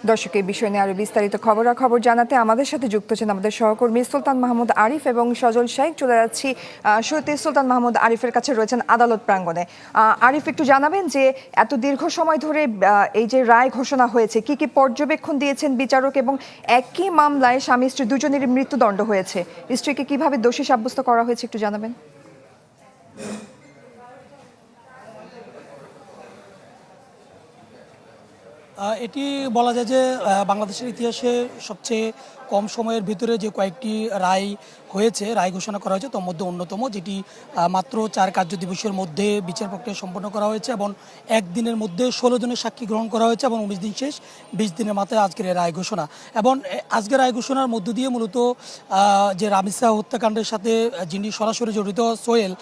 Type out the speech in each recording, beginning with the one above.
দর্শক এই বিষয় নিয়ে আরো বিস্তারিত খবরাখবর জানাতে আমাদের সাথে যুক্ত আছেন আমাদের সহকর্মী সুলতান মাহমুদ আরিফ এবং সজল শাইখ। চলে যাচ্ছি শুরুতে সুলতান মাহমুদ আরিফের কাছে, রয়েছেন আদালত প্রাঙ্গণে। আরিফ, একটু জানাবেন যে এত দীর্ঘ সময় ধরে এই যে রায় ঘোষণা হয়েছে, কি কি পর্যবেক্ষণ দিয়েছেন বিচারক, এবং একই মামলায় স্বামী স্ত্রী দুজনেরই মৃত্যুদণ্ড হয়েছে, স্ত্রীকে কিভাবে দোষী সাব্যস্ত করা হয়েছে একটু জানাবেন। এটি বলা যায় যে বাংলাদেশের ইতিহাসে সবচেয়ে কম সময়ের ভিতরে যে কয়েকটি রায় ঘোষণা করা হয়েছে তার মধ্যে অন্যতম, যেটি মাত্র 4 কার্য দিবসের মধ্যে বিচার প্রক্রিয়া সম্পন্ন করা হয়েছে এবং একদিনের মধ্যে 16 জনের সাক্ষী গ্রহণ করা হয়েছে এবং 19 দিন শেষ, 20 দিনের মাথায় আজকের রায় ঘোষণা। এবং আজকের রায় ঘোষণার মধ্য দিয়ে মূলত যে রামিসা হত্যাকাণ্ডের সাথে যিনি সরাসরি জড়িত সোহেল,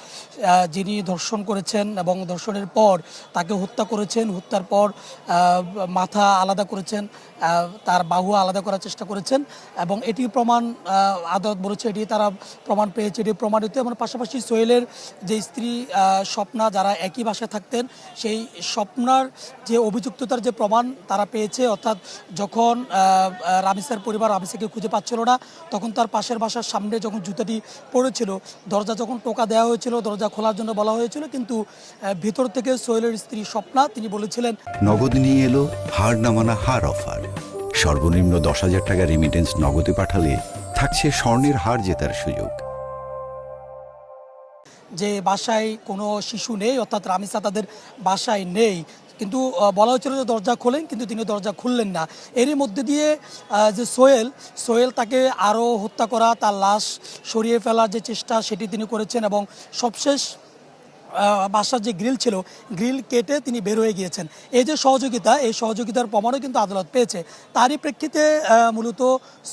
যিনি ধর্ষণ করেছেন এবং ধর্ষণের পর তাকে হত্যা করেছেন, হত্যার পর মাথা আলাদা করেছেন, তার বাহু আলাদা করার চেষ্টা করেছেন এবং এটি প্রমাণ আদালত বলেছে এটি তারা প্রমাণ পেয়েছে, এটি প্রমাণিত। এবং পাশাপাশি সোহেলের যে স্ত্রী স্বপ্না, যারা একই বাসায় থাকতেন, সেই স্বপ্নার যে অভিযুক্ততার যে প্রমাণ তারা পেয়েছে, অর্থাৎ যখন রামিসার পরিবার রামিসাকে খুঁজে পাচ্ছিল না, তখন তার পাশের বাসার সামনে যখন জুতাটি পড়েছিল, দরজা যখন টোকা দেওয়া হয়েছিল, দরজা খোলার জন্য বলা হয়েছিল, কিন্তু ভিতর থেকে সোহেলের স্ত্রী স্বপ্না তিনি বলেছিলেন নগদ নিয়ে এলো হার না মানা হার অফার। সর্বনিম্ন 10,000 টাকা রেমিটেন্স নগদে পাঠালে থাকছে স্বর্ণের হার জেতার সুযোগ। যে বাসায় কোনো শিশু নেই, অর্থাৎ রামিসা তাদের বাসায় নেই, কিন্তু বলা হচ্ছিল যে দরজা খোলেন, কিন্তু তিনি দরজা খুললেন না। এরই মধ্যে দিয়ে যে সোহেল তাকে আরও হত্যা করা, তার লাশ সরিয়ে ফেলার যে চেষ্টা সেটি তিনি করেছেন এবং সবশেষ বাসার যে গ্রিল ছিল, গ্রিল কেটে তিনি বের হয়ে গিয়েছেন। এই যে সহযোগিতা, এই সহযোগিতার প্রমাণও কিন্তু আদালত পেয়েছে। তারই প্রেক্ষিতে মূলত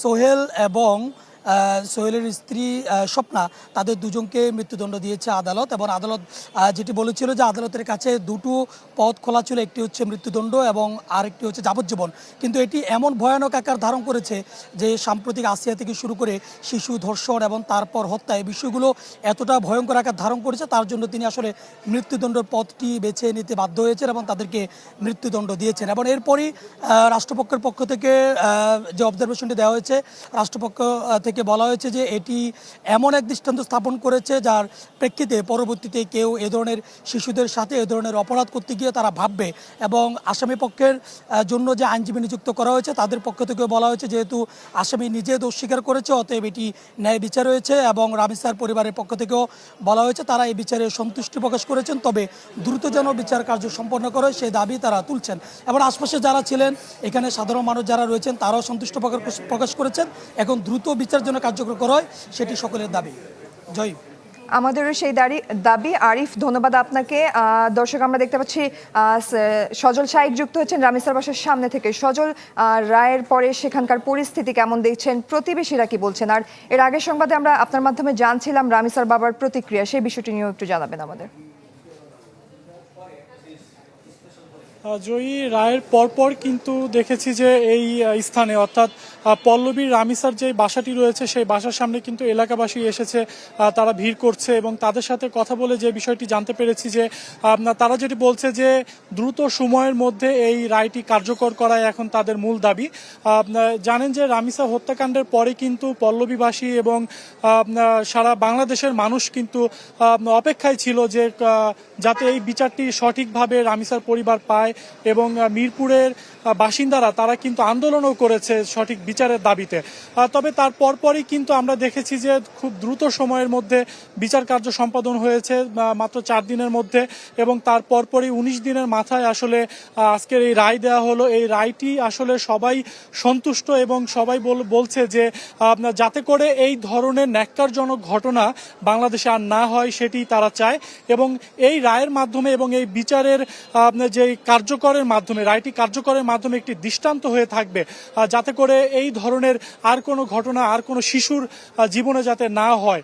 সোহেল এবং সোহেলের স্ত্রী স্বপ্না, তাদের দুজনকে মৃত্যুদণ্ড দিয়েছে আদালত। এবং আদালত যেটি বলেছিল যে আদালতের কাছে দুটো পথ খোলা ছিল, একটি হচ্ছে মৃত্যুদণ্ড এবং আরেকটি হচ্ছে যাবজ্জীবন। কিন্তু এটি এমন ভয়ানক আকার ধারণ করেছে যে সাম্প্রতিক আসিয়া থেকে শুরু করে শিশু ধর্ষণ এবং তারপর হত্যা, এই বিষয়গুলো এতটা ভয়ঙ্কর আকার ধারণ করেছে, তার জন্য তিনি আসলে মৃত্যুদণ্ডের পথটি বেছে নিতে বাধ্য হয়েছেন এবং তাদেরকে মৃত্যুদণ্ড দিয়েছেন। এবং এরপরই রাষ্ট্রপক্ষের পক্ষ থেকে যে অবজারভেশনটি দেওয়া হয়েছে, রাষ্ট্রপক্ষ থেকে বলা হয়েছে যে এটি এমন এক দৃষ্টান্ত স্থাপন করেছে যার প্রেক্ষিতে পরবর্তীতে কেউ এ ধরনের শিশুদের সাথে এ ধরনের অপরাধ করতে গিয়ে তারা ভাববে। এবং আসামি পক্ষের জন্য যে আইনজীবী নিযুক্ত করা হয়েছে তাদের পক্ষ থেকে বলা হয়েছে যেহেতু আসামি নিজে দোষ স্বীকার করেছে, অতএব এটি ন্যায় বিচার হয়েছে। এবং রামিসার পরিবারের পক্ষ থেকেও বলা হয়েছে তারা এই বিচারে সন্তুষ্টি প্রকাশ করেছেন, তবে দ্রুত যেন বিচার কার্য সম্পন্ন করে সেই দাবি তারা তুলছেন। এবং আশপাশে যারা ছিলেন, এখানে সাধারণ মানুষ যারা রয়েছেন, তারাও সন্তুষ্ট প্রকাশ করেছেন। এখন দ্রুত বিচার জন্য কার্যকর করা হয় সেটি সকলের দাবি। জয়, আমাদেরও সেই দাবি। আরিফ, ধন্যবাদ আপনাকে। দর্শক, আমরা দেখতে পাচ্ছি সজল শাইখ যুক্ত হচ্ছেন রামিসার বাসার সামনে থেকে। সজল, রায়ের পরে সেখানকার পরিস্থিতি কেমন দেখছেন, প্রতিবেশীরা কি বলছেন? আর এর আগের সংবাদে আমরা আপনার মাধ্যমে জানছিলাম রামিসার বাবার প্রতিক্রিয়া, সেই বিষয়টি নিয়েও একটু জানাবেন আমাদের। জয়ী, রায়ের পরপর কিন্তু দেখেছি যে এই স্থানে অর্থাৎ পল্লবীর রামিসার যে বাসাটি রয়েছে সেই বাসার সামনে কিন্তু এলাকাবাসী এসেছে, তারা ভিড় করছে এবং তাদের সাথে কথা বলে যে বিষয়টি জানতে পেরেছি যে তারা যেটি বলছে যে দ্রুত সময়ের মধ্যে এই রায়টি কার্যকর করাই এখন তাদের মূল দাবি। জানেন যে রামিসা হত্যাকাণ্ডের পরে কিন্তু পল্লবীবাসী এবং সারা বাংলাদেশের মানুষ কিন্তু অপেক্ষায় ছিল যে যাতে এই বিচারটি সঠিকভাবে রামিসার পরিবার পায় এবং মিরপুরের বাসিন্দারা তারা কিন্তু আন্দোলনও করেছে সঠিক বিচারের দাবিতে। তবে তার পরপরই কিন্তু আমরা দেখেছি যে খুব দ্রুত সময়ের মধ্যে বিচার কার্য সম্পাদন হয়েছে, মাত্র 4 দিনের মধ্যে, এবং তার পরপরই 19 দিনের মাথায় আসলে আজকের এই রায় দেওয়া হলো। এই রায়টি আসলে সবাই সন্তুষ্ট এবং সবাই বলছে যে যাতে করে এই ধরনের ন্যাক্কারজনক ঘটনা বাংলাদেশে আর না হয় সেটি তারা চায়। এবং এই রায়ের মাধ্যমে এবং এই বিচারের যে কার্যকরের মাধ্যমে, রায়টি কার্যকরের মাধ্যমে একটি দৃষ্টান্ত হয়ে থাকবে, যাতে করে এই ধরনের আর কোনো ঘটনা আর কোনো শিশুর জীবনে যাতে না হয়।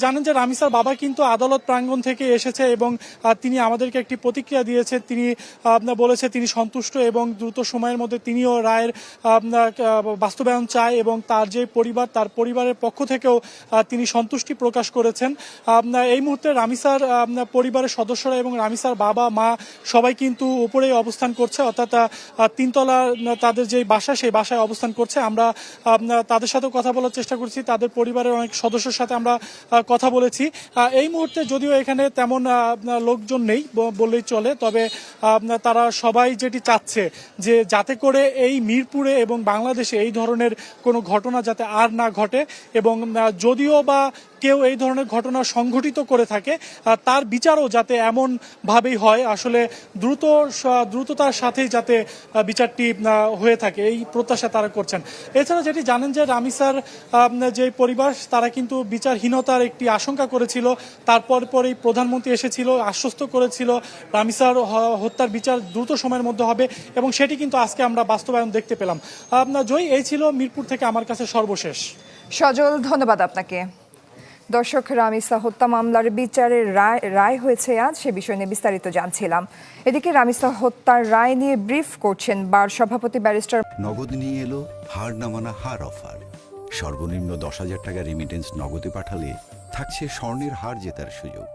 জানেন যে রামিসার বাবা কিন্তু আদালত প্রাঙ্গণ থেকে এসেছে এবং তিনি আমাদেরকে একটি প্রতিক্রিয়া দিয়েছে। তিনি বলেছে তিনি সন্তুষ্ট এবং দ্রুত সময়ের মধ্যে তিনিও রায়ের বাস্তবায়ন চায় এবং তার যে পরিবার, তার পরিবারের পক্ষ থেকেও তিনি সন্তুষ্টি প্রকাশ করেছেন। এই মুহূর্তে রামিসার পরিবারের সদস্যরা এবং রামিসার বাবা মা সবাই কিন্তু উপরে তিনতলায় অবস্থান করছে, অর্থাৎ তিনতলা তাদের যে বাসা সেই বাসায় অবস্থান করছে। আমরা তাদের সাথেও কথা বলার চেষ্টা করছি, তাদের পরিবারের অনেক সদস্যের সাথে আমরা কথা বলেছি। এই মুহূর্তে যদিও এখানে তেমন লোকজন নেই বললেই চলে, তবে তারা সবাই যেটি চাচ্ছে যে যাতে করে এই মিরপুরে এবং বাংলাদেশে এই ধরনের কোনো ঘটনা যাতে আর না ঘটে, এবং যদিও বা কেউ এই ধরনের ঘটনা সংঘটিত করে থাকে তার বিচারও যাতে এমনভাবেই হয়, আসলে দ্রুততার সাথেই যাতে বিচারটি হয়ে থাকে এই প্রত্যাশা তারা করছেন। এছাড়া যেটি জানেন যে রামিসার যে পরিবার তারা কিন্তু বিচারহীনতার একটি আশঙ্কা করেছিল, তারপর পরেই প্রধানমন্ত্রী এসেছিল, আশ্বস্ত করেছিল রামিসার হত্যার বিচার দ্রুত সময়ের মধ্যে হবে, এবং সেটি কিন্তু আজকে আমরা বাস্তবায়ন দেখতে পেলাম। জয়ী, এই ছিল মিরপুর থেকে আমার কাছে সর্বশেষ। সজল, ধন্যবাদ আপনাকে। দর্শক, রামিসা হত্যা মামলার বিচারের রায় হয়েছে আজ, সে বিষয় নিয়ে বিস্তারিত জানছিলাম। এদিকে রামিসা হত্যার রায় নিয়ে ব্রিফ করছেন বার সভাপতি ব্যারিস্টার। নগদ নিয়ে এলো হার না মানা হার অফার। সর্বনিম্ন 10,000 টাকা রেমিটেন্স নগদে পাঠালে থাকছে স্বর্ণের হার জেতার সুযোগ।